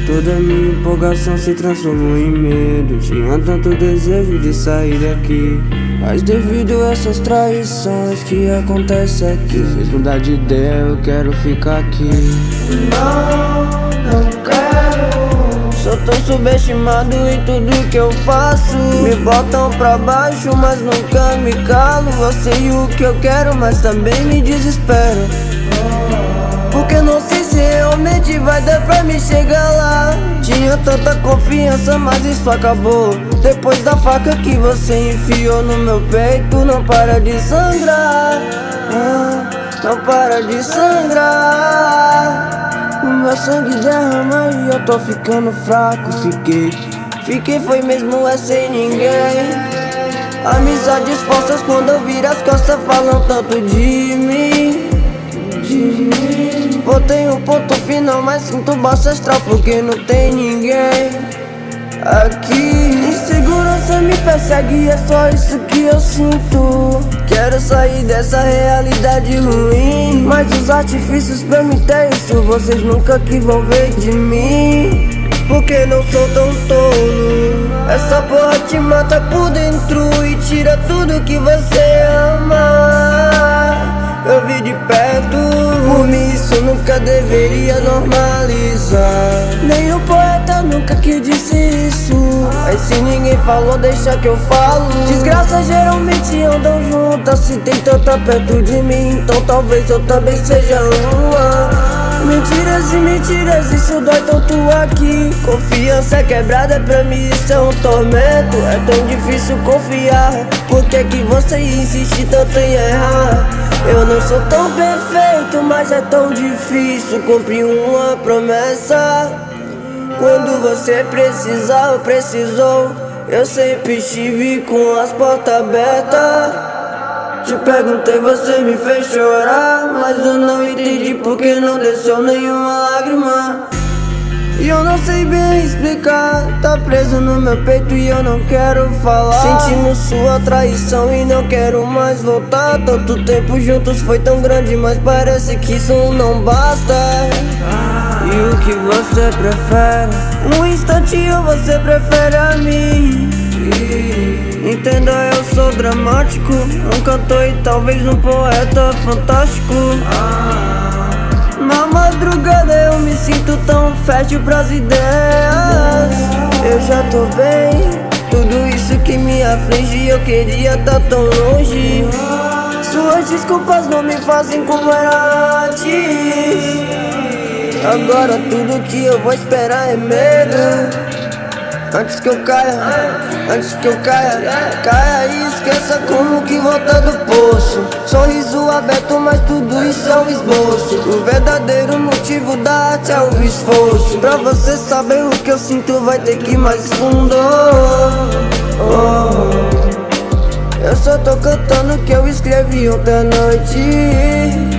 Toda minha empolgação se transformou em medo. Tinha tanto desejo de sair daqui, mas devido a essas traições que acontecem aqui, fez mudar de ideia, eu quero ficar aqui. Não quero. Sou tão subestimado em tudo que eu faço. Me botam pra baixo, mas nunca me calo. Eu sei o que eu quero, mas também me desespero, porque não sei se realmente vai dar pra me chegar lá. Tinha tanta confiança, mas isso acabou depois da faca que você enfiou no meu peito. Não para de sangrar, não para de sangrar. O meu sangue derrama e eu tô ficando fraco. Fiquei, foi mesmo sem ninguém. Amizades falsas quando eu viro as costas falam tanto de mim. Botei um ponto final, mas sinto baixo astral porque não tem ninguém aqui. Insegurança me persegue, é só isso que eu sinto. Quero sair dessa realidade ruim, mas os artifícios pra mim ter isso vocês nunca que vão ver de mim, porque não sou tão tolo. Essa porra te mata por dentro e tira tudo que você ama. Eu vi de perto, por mim isso nunca deveria normalizar. Nem o poeta nunca que disse isso, mas se ninguém falou, deixa que eu falo. Desgraças geralmente andam juntas, se tem tanta perto de mim, então talvez eu também seja uma. Mentiras e mentiras, isso dói tanto aqui. Confiança quebrada pra mim isso é um tormento. É tão difícil confiar, por que que você insiste tanto em errar? Eu não sou tão perfeito, mas é tão difícil cumprir uma promessa. Quando você precisar ou precisou, eu sempre estive com as portas abertas. Te perguntei, você me fez chorar, mas eu não entendi porque não desceu nenhuma lágrima. E eu não sei bem explicar, tá preso no meu peito e eu não quero falar. Sentindo sua traição e não quero mais voltar. Tanto tempo juntos foi tão grande, mas parece que isso não basta. E o que você prefere? Um instante ou você prefere a mim? Entenda, eu sou dramático, um cantor e talvez um poeta fantástico. Na madrugada eu me sinto tão fértil pras ideias. Eu já tô bem, tudo isso que me aflige eu queria tá tão longe. Suas desculpas não me fazem como era antes. Agora tudo que eu vou esperar é medo. Antes que eu caia, caia e esqueça como que volta do poço. Sorriso aberto, mas tudo isso é um esboço. O verdadeiro motivo da arte é o esforço. Pra você saber o que eu sinto vai ter que ir mais fundo. Eu só tô cantando o que eu escrevi ontem à noite.